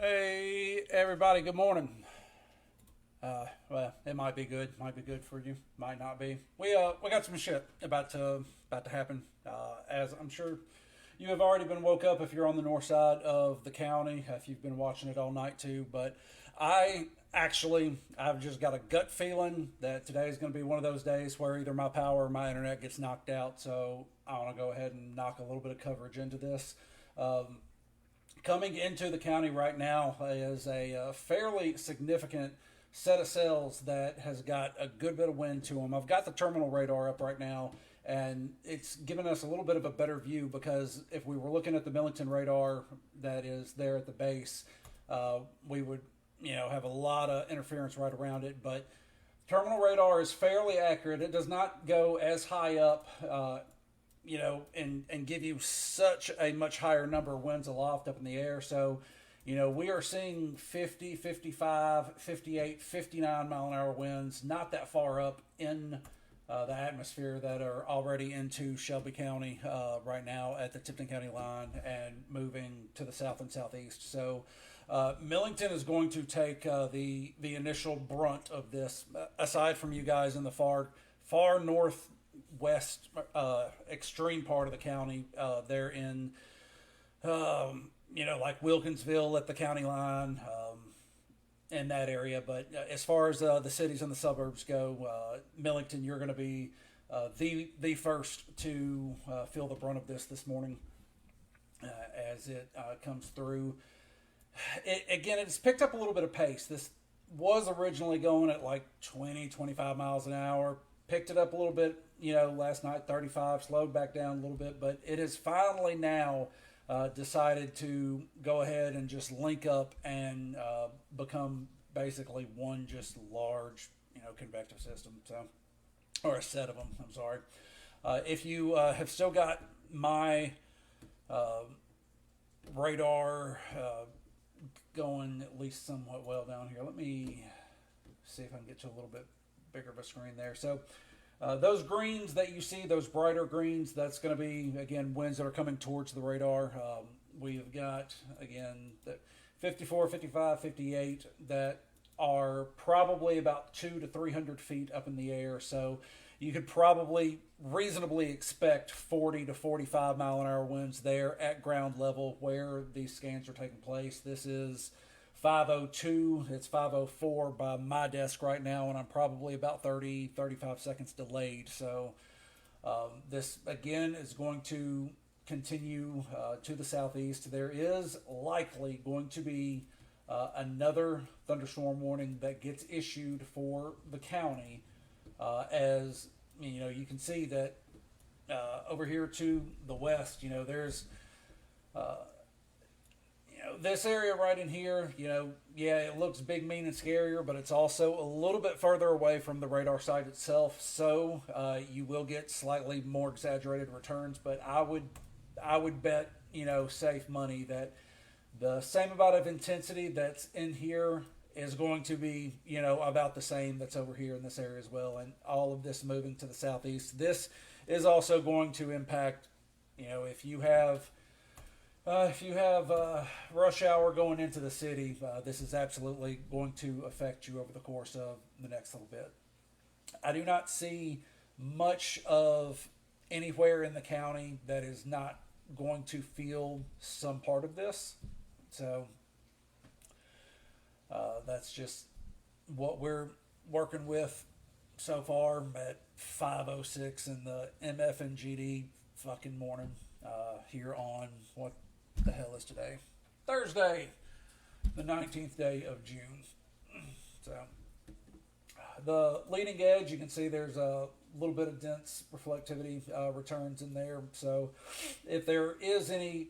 Hey everybody, good morning. Well, it might be good, might be good for you, might not be. We got some shit about to happen. As I'm sure you have already been woke up if you're on the north side of the county, if you've been watching it all night too. But I've just got a gut feeling that today is going to be one of those days where either my power or my internet gets knocked out. So I want to go ahead and knock a little bit of coverage into this. Coming into the county right now is a fairly significant set of cells that has got a good bit of wind to them. I've got the terminal radar up right now, and it's given us a little bit of a better view because if we were looking at the Millington radar that is there at the base, we would have a lot of interference right around it. But terminal radar is fairly accurate. It does not go as high up. And give you such a much higher number of winds aloft up in the air. So, we are seeing 50, 55, 58, 59 mile an hour winds, not that far up in the atmosphere that are already into Shelby County right now at the Tipton County line and moving to the south and southeast. So, Millington is going to take the initial brunt of this, aside from you guys in the far northwest extreme part of the county. They're in, like Wilkinsville at the county line, in that area. But as far as the cities and the suburbs go, Millington, you're going to be the first to feel the brunt of this morning as it comes through. It's picked up a little bit of pace. This was originally going at like 20, 25 miles an hour. Picked it up a little bit, last night, 35, slowed back down a little bit, but it has finally now decided to go ahead and just link up and become basically one just large, convective system. So, or a set of them. I'm sorry. If you have still got my radar going at least somewhat well down here, let me see if I can get to a little bit bigger of a screen there. So those greens that you see, those brighter greens, that's going to be, again, winds that are coming towards the radar. We've got, again, the 54, 55, 58 that are probably about 200 to 300 feet up in the air. So you could probably reasonably expect 40 to 45 mile an hour winds there at ground level where these scans are taking place. This is 5:02. It's 5:04 by my desk right now, and I'm probably about 35 seconds delayed. So this, again, is going to continue to the southeast. There is likely going to be another thunderstorm warning that gets issued for the county. As you can see that over here to the west, there's this area right in here, it looks big, mean, and scarier, but it's also a little bit further away from the radar site itself. So you will get slightly more exaggerated returns. But I would bet, safe money that the same amount of intensity that's in here is going to be, about the same that's over here in this area as well. And all of this moving to the southeast. This is also going to impact, if you have rush hour going into the city, this is absolutely going to affect you over the course of the next little bit. I do not see much of anywhere in the county that is not going to feel some part of this. So that's just what we're working with so far at 5:06 in the MF and GD fucking morning here on what the hell is today? Thursday, the 19th day of June. So the leading edge, you can see there's a little bit of dense reflectivity returns in there. So if there is any,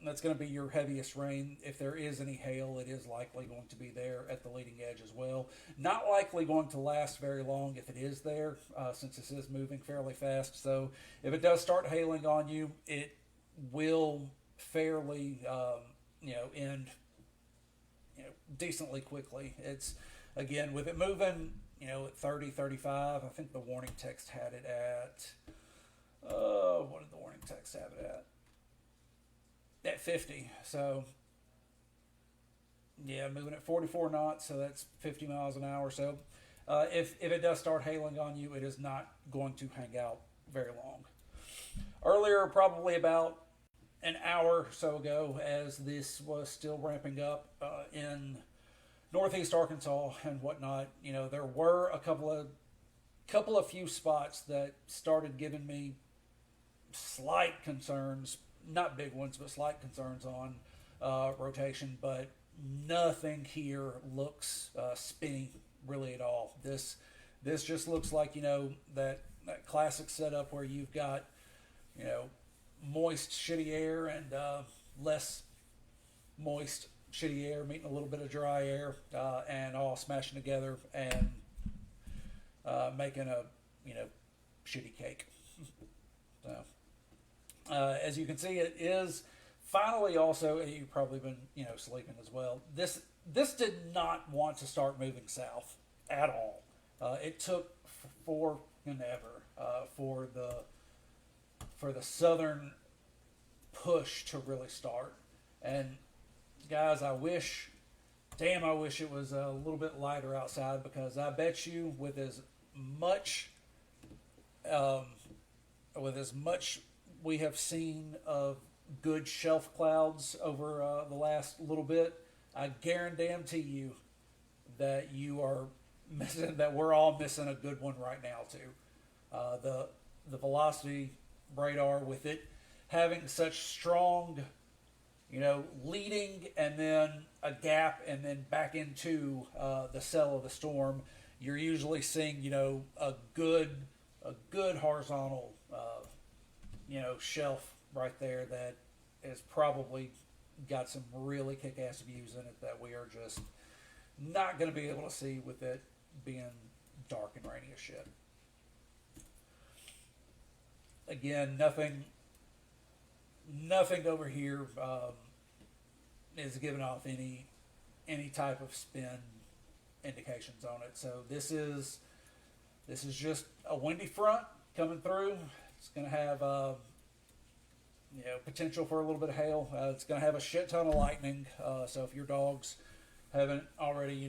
that's going to be your heaviest rain. If there is any hail, it is likely going to be there at the leading edge as well. Not likely going to last very long if it is there, since this is moving fairly fast. So if it does start hailing on you, it will fairly, end, decently quickly. It's, again, with it moving, at 30, 35, I think the warning text had it at, what did the warning text have it at? At 50. So Yeah, moving at 44 knots, so that's 50 miles an hour. So if it does start hailing on you, it is not going to hang out very long. Earlier, probably about an hour or so ago, as this was still ramping up in northeast Arkansas and whatnot, there were a couple of few spots that started giving me slight concerns, not big ones, but slight concerns on rotation. But nothing here looks spinny really at all. This just looks like that classic setup where you've got you know moist shitty air and less moist shitty air meeting a little bit of dry air and all smashing together and making a shitty cake. So as you can see, it is finally also. You've probably been sleeping as well. This did not want to start moving south at all. It took for and ever for the southern push to really start. And guys, I wish it was a little bit lighter outside, because I bet you with as much we have seen of good shelf clouds over the last little bit, I guarantee you that we're all missing a good one right now too. The velocity radar, with it having such strong leading and then a gap and then back into the cell of the storm, you're usually seeing a good horizontal shelf right there that has probably got some really kick-ass views in it that we are just not going to be able to see with it being dark and rainy as shit. Again, nothing over here is giving off any type of spin indications on it. So this is just a windy front coming through. It's going to have potential for a little bit of hail. It's going to have a shit ton of lightning. So if your dogs haven't already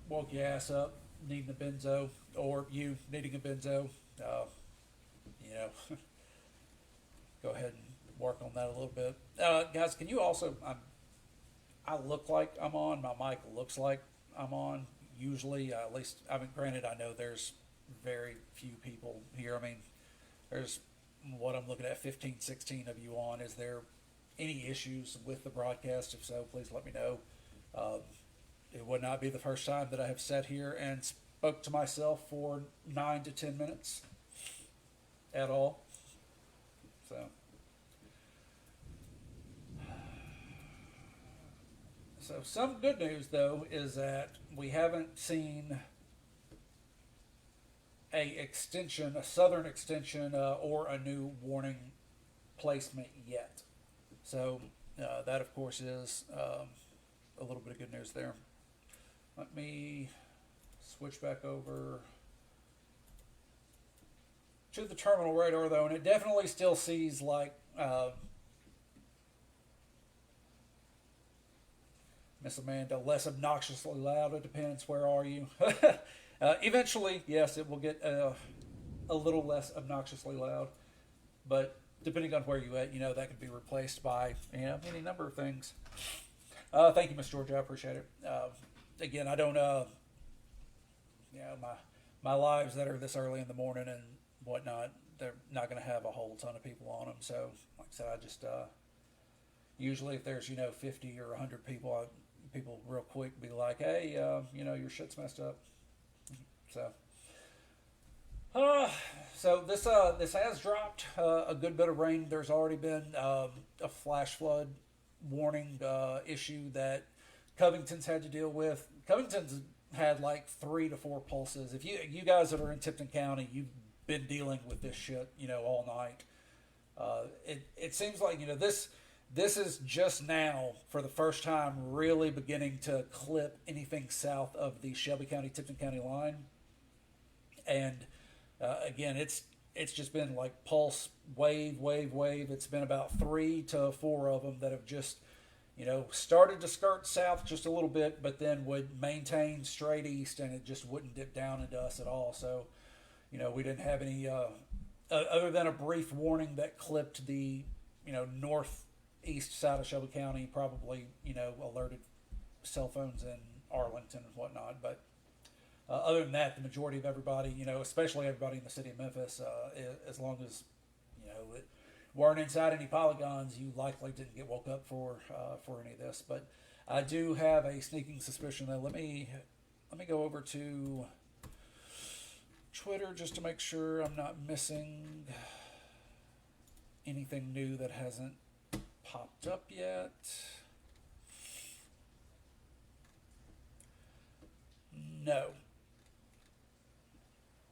woke your ass up needing a benzo, or you needing a benzo, go ahead and work on that a little bit. Guys, can you also, I look like I'm on, my mic looks like I'm on, usually, at least, granted, I know there's very few people here. There's what I'm looking at, 15, 16 of you on. Is there any issues with the broadcast? If so, please let me know. It would not be the first time that I have sat here and spoke to myself for 9 to 10 minutes at all. So some good news, though, is that we haven't seen a southern extension, or a new warning placement yet. So that, of course, is a little bit of good news there. Let me switch back over to the terminal radar, though, and it definitely still sees like Miss Amanda, less obnoxiously loud. It depends. Where are you? Eventually, yes, it will get a little less obnoxiously loud, but depending on where you at, that could be replaced by any number of things. Thank you, Miss Georgia. I appreciate it. Again, I don't my lives that are this early in the morning and whatnot, they're not going to have a whole ton of people on them. So, like I said, I just usually if there's 50 or 100 people, people real quick be like, hey, your shit's messed up. So this has dropped a good bit of rain. There's already been a flash flood warning issue that Covington's had to deal with. Covington's had like 3 to 4 pulses. If you guys that are in Tipton County, you've been dealing with this shit, all night. It seems like this is just now for the first time really beginning to clip anything south of the Shelby County Tipton County line, and again it's just been like pulse wave. It's been about 3 to 4 of them that have just started to skirt south just a little bit, but then would maintain straight east, and it just wouldn't dip down into us at all. So, we didn't have any, other than a brief warning that clipped the, northeast side of Shelby County, probably, alerted cell phones in Arlington and whatnot. But other than that, the majority of everybody, especially everybody in the city of Memphis, as long as, it weren't inside any polygons, you likely didn't get woke up for any of this. But I do have a sneaking suspicion that let me go over to Twitter just to make sure I'm not missing anything new that hasn't popped up yet. No.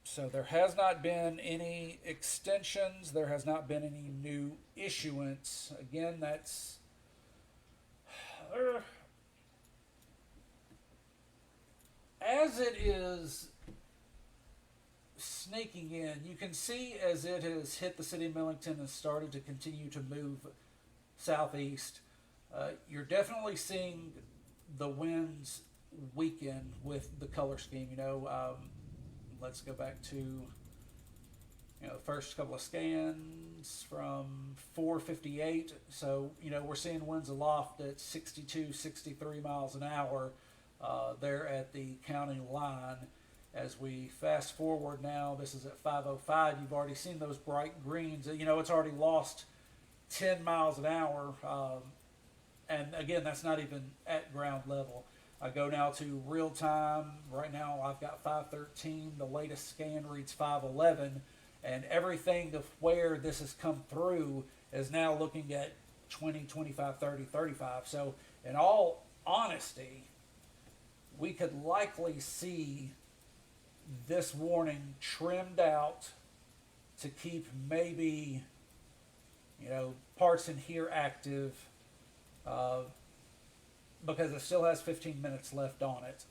So there has not been any extensions. There has not been any new issuance. Again, that's as it is sneaking in. You can see as it has hit the city of Millington and started to continue to move southeast. You're definitely seeing the winds weaken with the color scheme. Let's go back to the first couple of scans from 458. So we're seeing winds aloft at 62, 63 miles an hour there at the county line. As we fast forward now, this is at 5:05. You've already seen those bright greens. It's already lost 10 miles an hour, and again, that's not even at ground level. I go now to real time. Right now I've got 513. The latest scan reads 511. And everything of where this has come through is now looking at 20, 25, 30, 35. So in all honesty, we could likely see this warning trimmed out to keep maybe, parts in here active, because it still has 15 minutes left on it.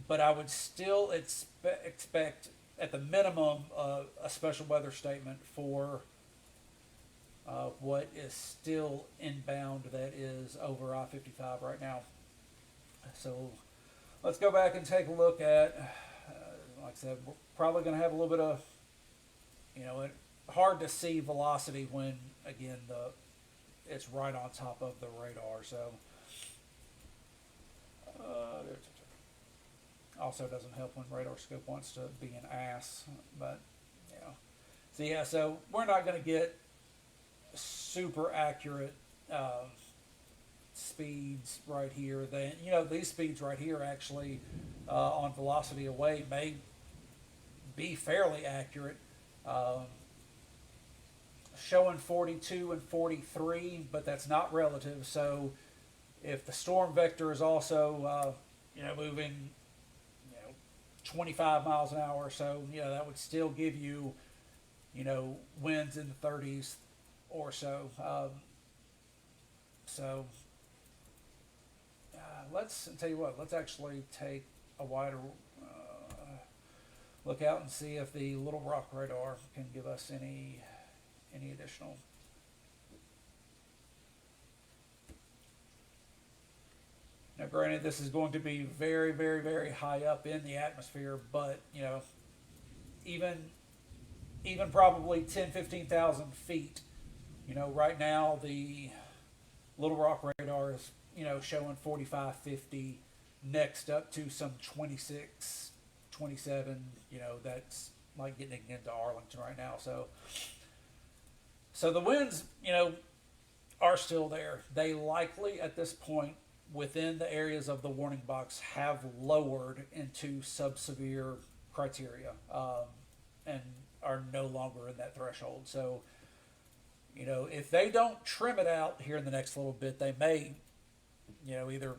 But I would still expect, at the minimum, a special weather statement for what is still inbound that is over I-55 right now. So let's go back and take a look at, like I said, we're probably going to have a little bit of, hard to see velocity when, again, it's right on top of the radar. So also doesn't help when radar scope wants to be an ass, but so we're not going to get super accurate speeds right here. Then these speeds right here actually on velocity away may be fairly accurate. Showing 42 and 43, but that's not relative. So if the storm vector is also moving 25 miles an hour or so, that would still give you winds in the 30s or so. Let's tell you what, let's actually take a wider look out and see if the Little Rock radar can give us any additional. Now, granted, this is going to be very, very, very high up in the atmosphere, but even probably 10, 15,000 feet. Right now the Little Rock radar is showing 45, 50, next up to some 26, 27. That's like getting into Arlington right now. So the winds, are still there. They likely, at this point, within the areas of the warning box, have lowered into sub-severe criteria and are no longer in that threshold. So, if they don't trim it out here in the next little bit, they may, either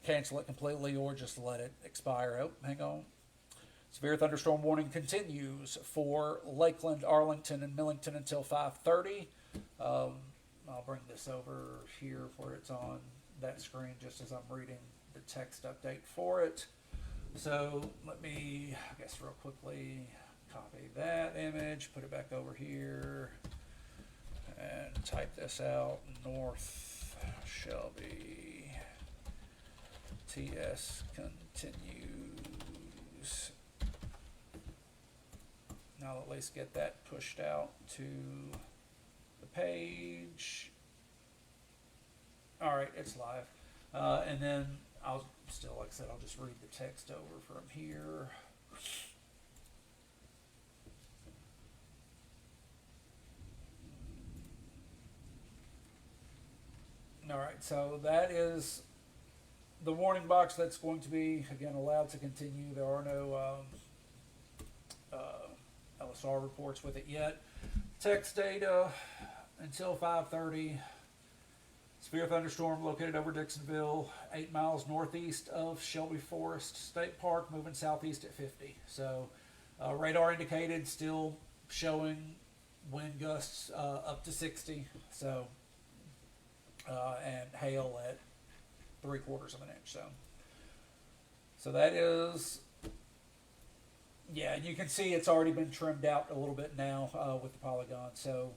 cancel it completely or just let it expire. Oh, hang on. Severe thunderstorm warning continues for Lakeland, Arlington, and Millington until 5:30. I'll bring this over here where it's on that screen just as I'm reading the text update for it. So let me, I guess real quickly, copy that image, put it back over here. and type this out. North Shelby TS continues. Now at least get that pushed out to the page. All right, it's live. And then I'll still, like I said, I'll just read the text over from here. All right, so that is the warning box that's going to be, again, allowed to continue. There are no LSR reports with it yet. Text data until 5:30. Severe thunderstorm located over Dixonville, 8 miles northeast of Shelby Forest State Park, moving southeast at 50. So radar indicated, still showing wind gusts up to 60. So and hail at 3/4 of an inch. So that is, yeah, and you can see it's already been trimmed out a little bit now with the polygon. So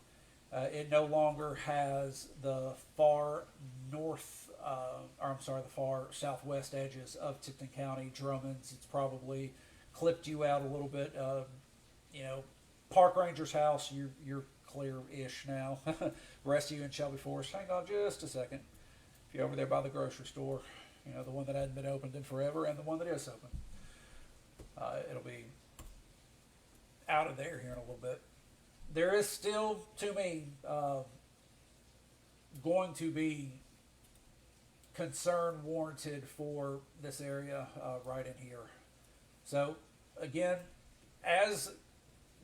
it no longer has the far north, the far southwest edges of Tipton County, Drummond's. It's probably clipped you out a little bit. Park Ranger's house, you're clear-ish now. The rest of you in Shelby Forest, hang on just a second. If you're over there by the grocery store, the one that hadn't been opened in forever and the one that is open, it'll be out of there here in a little bit. There is still, to me, going to be concern warranted for this area right in here. So, again, as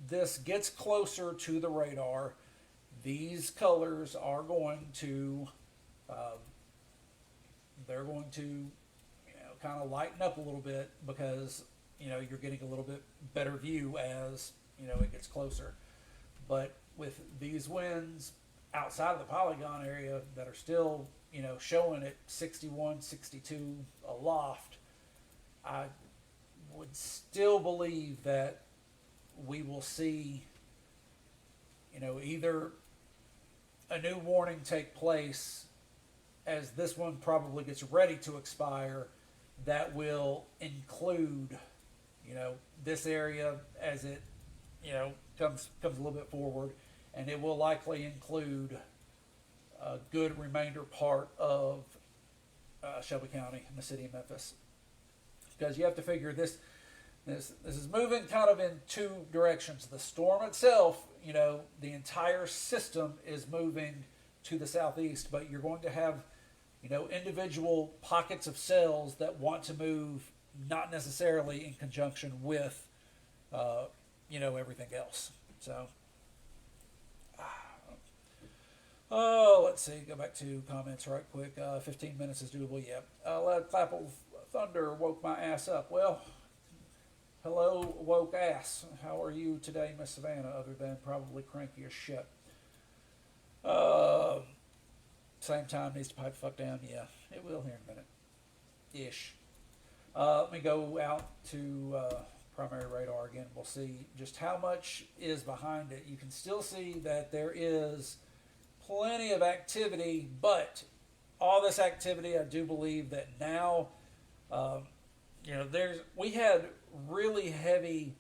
this gets closer to the radar, these colors are going to, they're going to, kind of lighten up a little bit because, you're getting a little bit better view as, it gets closer. But with these winds outside of the polygon area that are still, showing at 61, 62 aloft, I would still believe that we will see, either a new warning take place as this one probably gets ready to expire that will include, this area as it, comes a little bit forward, and it will likely include a good remainder part of Shelby County and the city of Memphis, because you have to figure this is moving kind of in two directions. The storm itself, the entire system is moving to the southeast, but you're going to have, individual pockets of cells that want to move, not necessarily in conjunction with, everything else. So, let's see. Go back to comments right quick. 15 minutes is doable. Yep. Loud clap of thunder woke my ass up. Well, hello, woke ass. How are you today, Miss Savannah, other than probably cranky as shit? Same time needs to pipe the fuck down. Yeah, it will here in a minute. Ish. Let me go out to primary radar again. We'll see just how much is behind it. You can still see that there is plenty of activity, but all this activity, I do believe that now, we had really heavy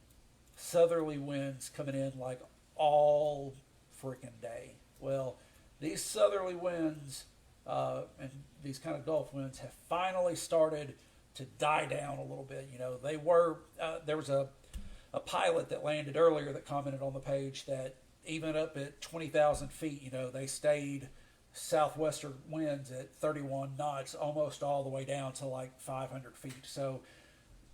southerly winds coming in like all freaking day. Well, these southerly winds and these kind of Gulf winds have finally started to die down a little bit. They were, there was a pilot that landed earlier that commented on the page that even up at 20,000 feet, they stayed southwestern winds at 31 knots almost all the way down to like 500 feet. So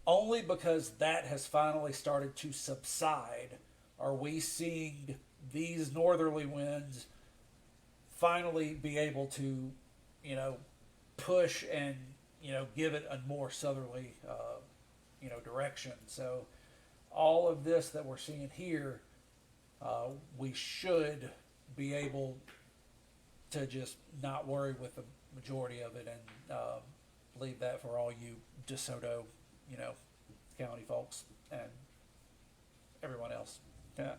only because that has finally started to subside are we seeing these northerly winds finally be able to, push and, give it a more southerly, direction. So all of this that we're seeing here, we should be able to just not worry with the majority of it and leave that for all you DeSoto, county folks and everyone else. Yeah.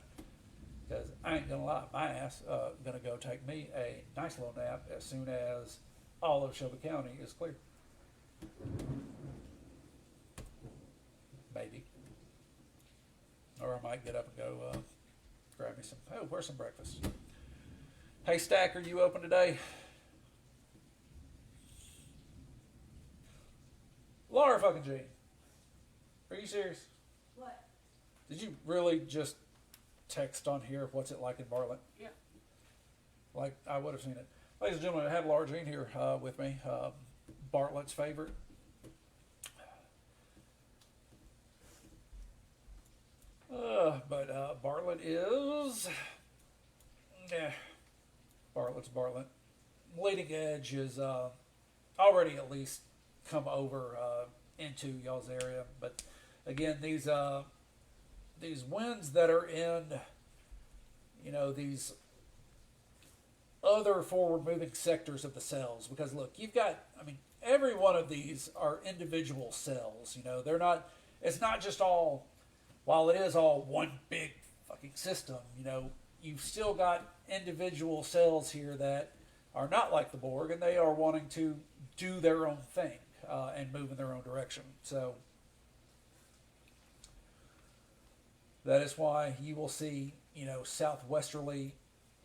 because I ain't gonna lie, my ass gonna go take me a nice little nap as soon as all of Shelby County is clear. Maybe. Or I might get up and go grab me some. Oh, where's some breakfast? Hey, Stack, are you open today? Laura fucking Jean. Are you serious? What? Did you really just text on here what's it like in Bartlett? Yeah. Like, I would have seen it. Ladies and gentlemen, I have Laura Jean here with me. Bartlett's favorite. But Bartlett is... Yeah. Bartlett's Bartlett. Leading Edge is already at least come over into y'all's area. But again, these winds that are in, you know, these other forward moving sectors of the cells, because look, you've got, I mean, every one of these are individual cells. You know, they're not, it's not just all, while it is all one big fucking system, you know, you've still got individual cells here that are not like the Borg, and they are wanting to do their own thing and move in their own direction. So that is why you will see, you know, southwesterly,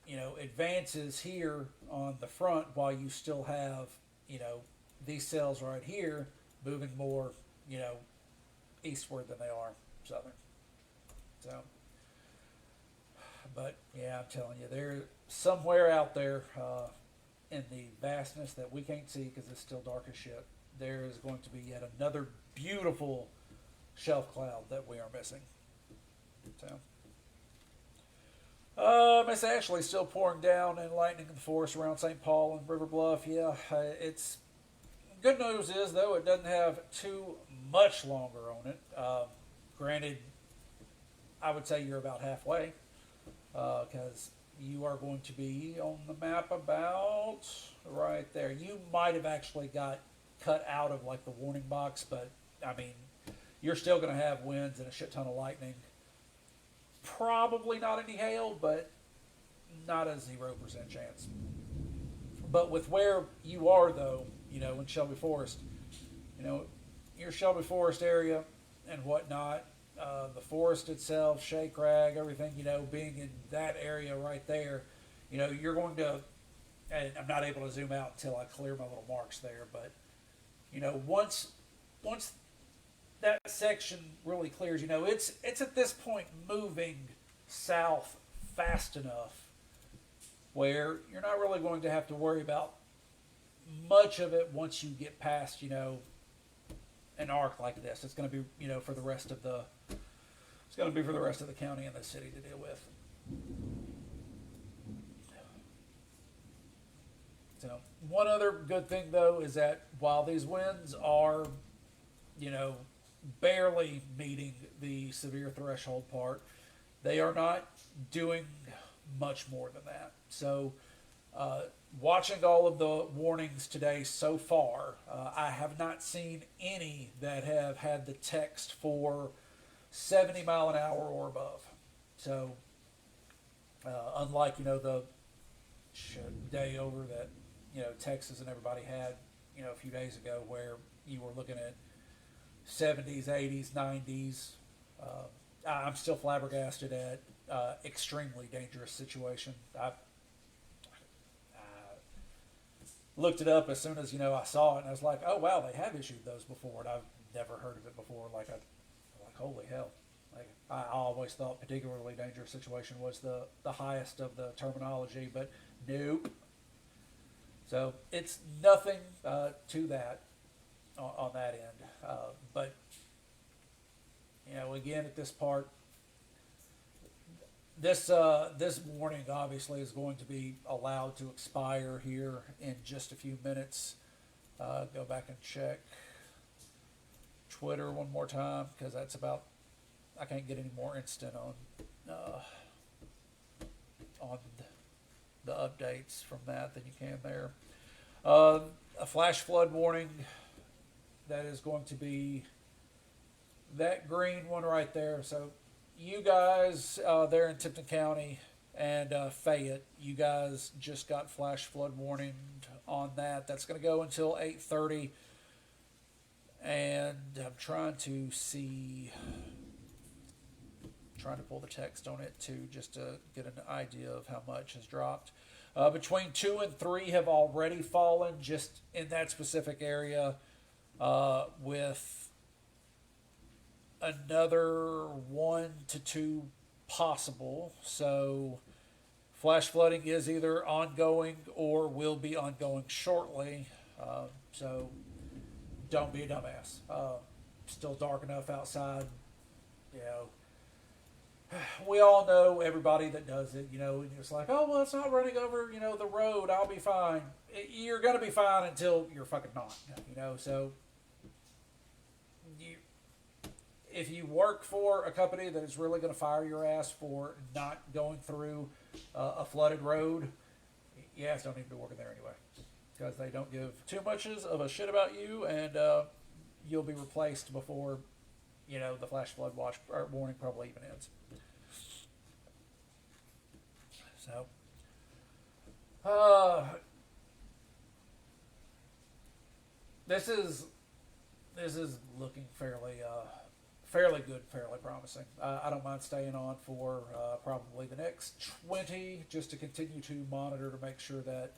you know, advances here on the front, while you still have, you know, these cells right here moving more, you know, eastward than they are southern. So, but yeah, I'm telling you, they're somewhere out there in the vastness that we can't see because it's still dark as shit. There is going to be yet another beautiful shelf cloud that we are missing. So, Miss Ashley still pouring down and lightning in the forest around St. Paul and River Bluff. Yeah, it's good news is though it doesn't have too much longer on it. Granted, I would say you're about halfway because you are going to be on the map about right there. You might have actually got cut out of like the warning box, but I mean, you're still going to have winds and a shit ton of lightning. Probably not any hail, but not a 0% chance. But with where you are, though, you know, in Shelby Forest, you know, your Shelby Forest area and whatnot, the forest itself, Shake Rag, everything, you know, being in that area right there, you know, you're going to, and I'm not able to zoom out until I clear my little marks there, but, you know, once that section really clears, you know, it's at this point moving south fast enough where you're not really going to have to worry about much of it once you get past, you know, an arc like this. It's going to be, you know, for the rest of the, it's going to be for the rest of the county and the city to deal with. So, one other good thing though is that while these winds are, you know, barely meeting the severe threshold part, they are not doing much more than that. So, watching all of the warnings today so far, I have not seen any that have had the text for 70 mile an hour or above. So, unlike, you know, the day over that, you know, Texas and everybody had, you know, a few days ago where you were looking at 70s, 80s, 90s. I'm still flabbergasted at extremely dangerous situation. I looked it up as soon as, you know, I saw it, and I was like, oh wow, they have issued those before, and I've never heard of it before. Like, I'm like, holy hell. Like, I always thought particularly dangerous situation was the highest of the terminology, but nope. So it's nothing to that on that end. But, you know, again, at this part, this warning obviously is going to be allowed to expire here in just a few minutes. Go back and check Twitter one more time because that's about, I can't get any more instant on the updates from that than you can there. A flash flood warning that is going to be that green one right there. So you guys there in Tipton County, and Fayette. You guys just got flash flood warning on that. That's going to go until 8:30. And I'm trying to pull the text on it too, just to get an idea of how much has dropped. Between 2 and 3 have already fallen just in that specific area, with another 1 to 2 possible. So flash flooding is either ongoing or will be ongoing shortly. So don't be a dumbass. Still dark enough outside. You know, we all know everybody that does it. You know, and it's like, oh well, it's not running over, you know, the road. I'll be fine. You're gonna be fine until you're fucking not. You know, so if you work for a company that is really going to fire your ass for not going through a flooded road, you guys don't need to be working there anyway, because they don't give too much of a shit about you, and you'll be replaced before, you know, the flash flood warning probably even ends. So, this is looking fairly good, fairly promising. I don't mind staying on for probably the next 20, just to continue to monitor to make sure that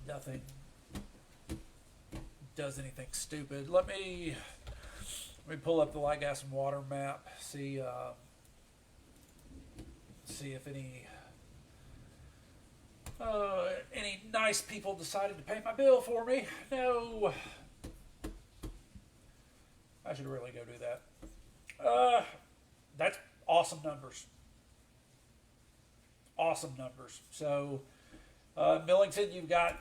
nothing does anything stupid. Let me pull up the light, gas, and water map. See if any nice people decided to pay my bill for me. No. I should really go do that. That's awesome numbers. Awesome numbers. So, Millington, you've got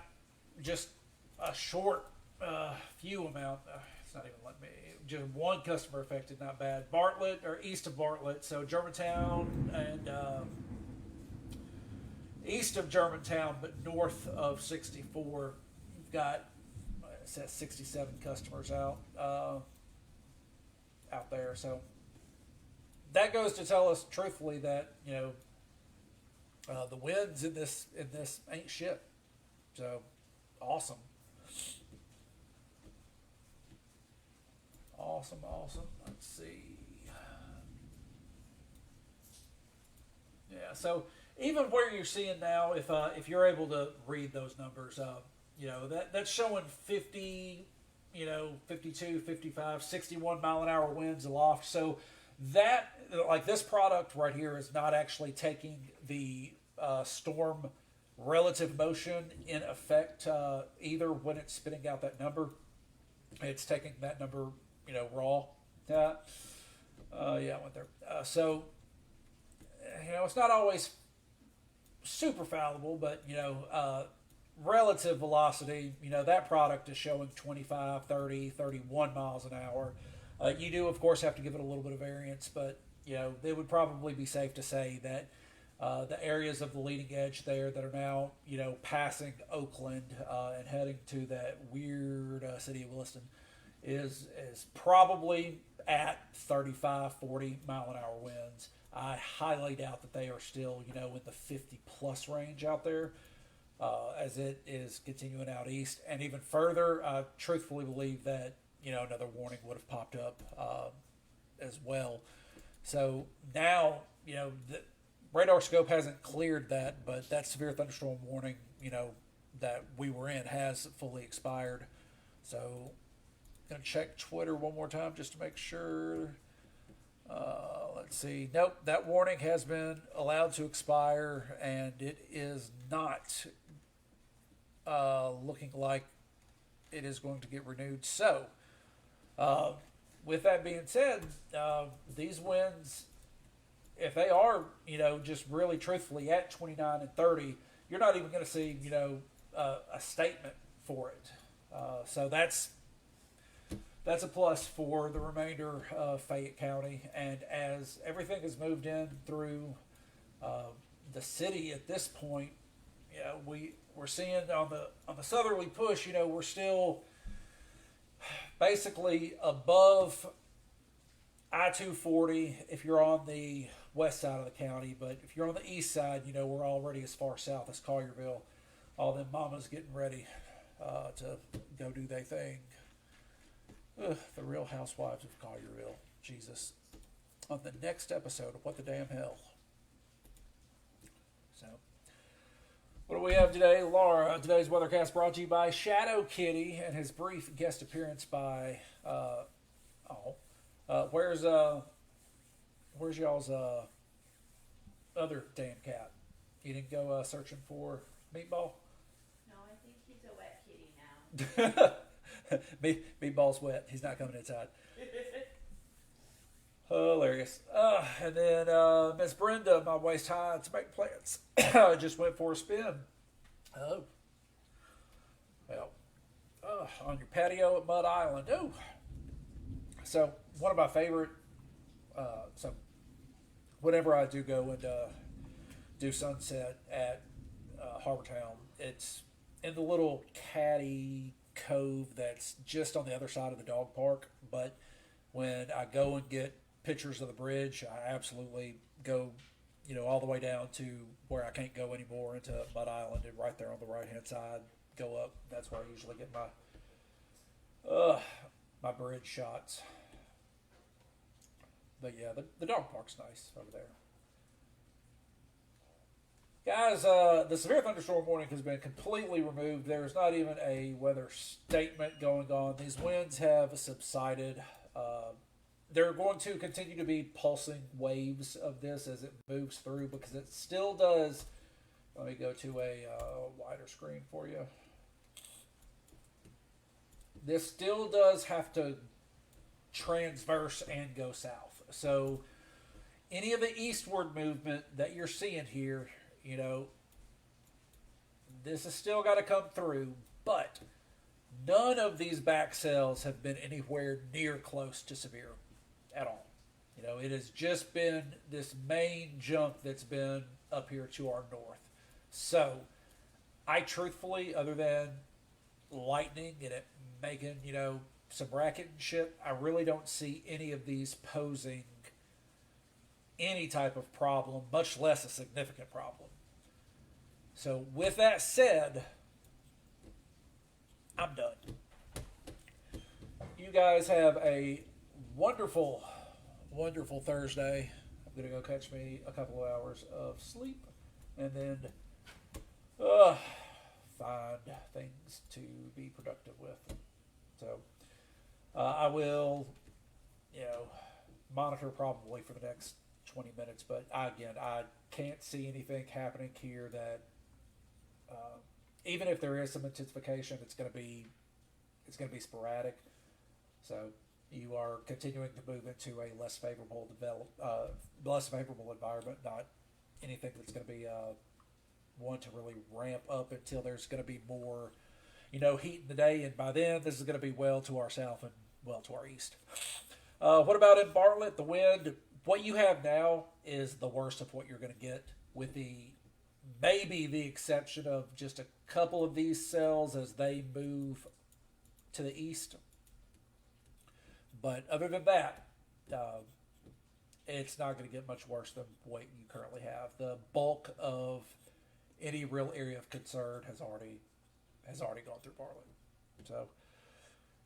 just a short few amount. It's not even letting me. Just one customer affected, not bad. Bartlett, or east of Bartlett. So Germantown and east of Germantown, but north of 64, you've got, it says 67 customers out there. So that goes to tell us truthfully that, you know, the winds in this ain't shit. So awesome. Let's see. Yeah. So even where you're seeing now, if you're able to read those numbers, you know, that's showing 50. You know, 52, 55, 61 mile an hour winds aloft. So that, like this product right here, is not actually taking the storm relative motion in effect either when it's spitting out that number. It's taking that number, you know, raw. Yeah, I went there. So, you know, it's not always super fallible, but, you know, relative velocity, you know, that product is showing 25, 30, 31 miles an hour. You do, of course, have to give it a little bit of variance, but, you know, it would probably be safe to say that the areas of the leading edge there that are now, you know, passing Oakland and heading to that weird city of Williston is probably at 35, 40 mile an hour winds. I highly doubt that they are still, you know, in the 50 plus range out there. As it is continuing out east and even further. I truthfully believe that, you know, another warning would have popped up as well. So now, you know, the radar scope hasn't cleared that, but that severe thunderstorm warning, you know, that we were in has fully expired. So gonna check Twitter one more time just to make sure. Let's see. Nope, that warning has been allowed to expire, and it is not looking like it is going to get renewed. So, with that being said, these winds, if they are, you know, just really truthfully at 29 and 30, you're not even going to see, you know, a statement for it. So that's a plus for the remainder of Fayette County. And as everything has moved in through the city at this point, you know, we're seeing on the southerly push, you know, we're still basically above I-240 if you're on the west side of the county, but if you're on the east side, we're already as far south as Collierville. All them mamas getting ready to go do their thing. Ugh, the Real Housewives of Collierville. Jesus. On the next episode of What the Damn Hell. So, what do we have today, Laura? Today's weathercast brought to you by Shadow Kitty and his brief guest appearance by where's y'all's other damn cat? You didn't go searching for Meatball? No, I think he's a wet kitty now. Meatball's wet. He's not coming inside. Hilarious. And then Miss Brenda, my waist high to make plans. Just went for a spin. Oh. Well, on your patio at Mud Island. Oh. So, one of my favorite, so whenever I do go and do sunset at Harbortown, it's in the little caddy cove that's just on the other side of the dog park. But when I go and get pictures of the bridge, I absolutely go, all the way down to where I can't go anymore into Mud Island, and right there on the right hand side, go up. That's where I usually get my bridge shots. But yeah, the dog park's nice over there. Guys, the severe thunderstorm warning has been completely removed. There's not even a weather statement going on. These winds have subsided. They're going to continue to be pulsing waves of this as it moves through, because it still does. Let me go to a wider screen for you. This still does have to transverse and go south. So any of the eastward movement that you're seeing here, this has still got to come through, but none of these back cells have been anywhere near close to severe at all. It has just been this main junk that's been up here to our north. So I truthfully, other than lightning and it making, some racket and shit, I really don't see any of these posing any type of problem, much less a significant problem. So with that said, I'm done. You guys have a wonderful, wonderful Thursday. I'm going to go catch me a couple of hours of sleep and then find things to be productive with. So I will, monitor probably for the next 20 minutes, but I can't see anything happening here that, even if there is some intensification, it's going to be sporadic. So you are continuing to move into a less favorable environment, not anything that's going to be one to really ramp up until there's going to be more, heat in the day, and by then this is going to be well to our south and well to our east. What about in Bartlett? The wind, what you have now is the worst of what you're going to get, with maybe the exception of just a couple of these cells as they move to the east. But other than that, it's not going to get much worse than what you currently have. The bulk of any real area of concern has already gone through Bartlett. So,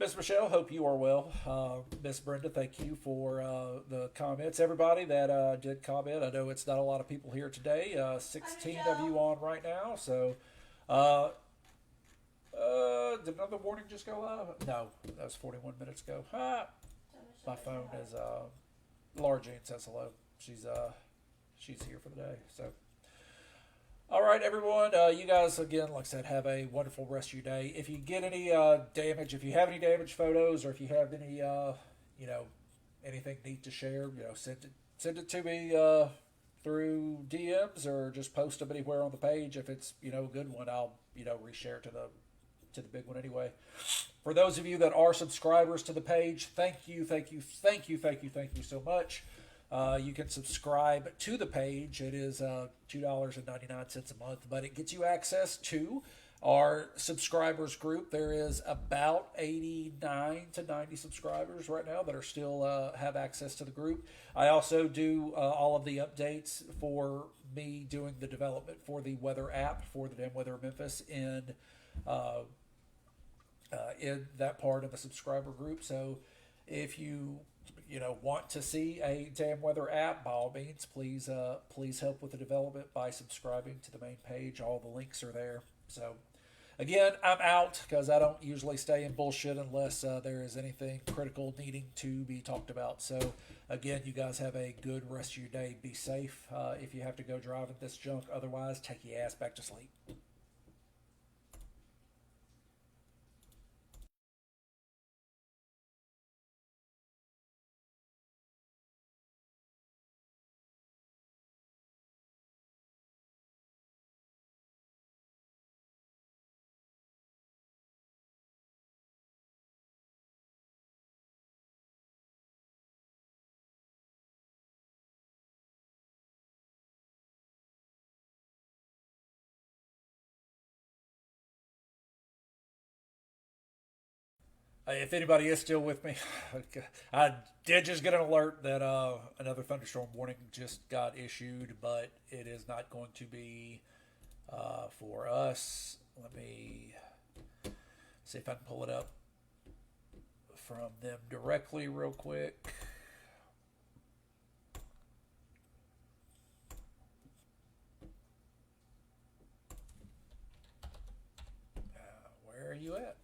Miss Michelle, hope you are well. Miss Brenda, thank you for the comments. Everybody that did comment, I know it's not a lot of people here today. 16 of you on right now. So, did another warning just go live? No, that was 41 minutes ago. My phone is Laura Jane says hello. She's here for the day. So, all right, everyone. You guys, again, like I said, have a wonderful rest of your day. If you get any damage, if you have any damage photos, or if you have any, anything neat to share, send it to me through DMs, or just post them anywhere on the page. If it's a good one, I'll reshare to the big one anyway. For those of you that are subscribers to the page, thank you so much. You can subscribe to the page. It is $2.99 a month, but it gets you access to our subscribers group. There is about 89 to 90 subscribers right now that are still have access to the group. I also do all of the updates for me doing the development for the weather app for the damn weather of Memphis uh, in that part of the subscriber group. So if you know want to see a damn weather app, by all means, please help with the development by subscribing to the main page. All the links are there. So again, I'm out because I don't usually stay in bullshit unless there is anything critical needing to be talked about. So again, you guys have a good rest of your day. Be safe if you have to go driving this junk. Otherwise, take your ass back to sleep. If anybody is still with me, I did just get an alert that another thunderstorm warning just got issued, but it is not going to be for us. Let me see if I can pull it up from them directly, real quick. Where are you at?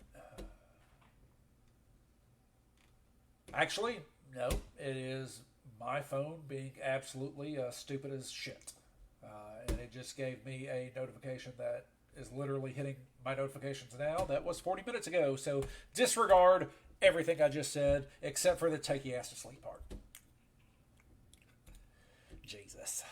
Actually, no. It is my phone being absolutely stupid as shit. And it just gave me a notification that is literally hitting my notifications now. That was 40 minutes ago. So disregard everything I just said, except for the take your ass to sleep part. Jesus.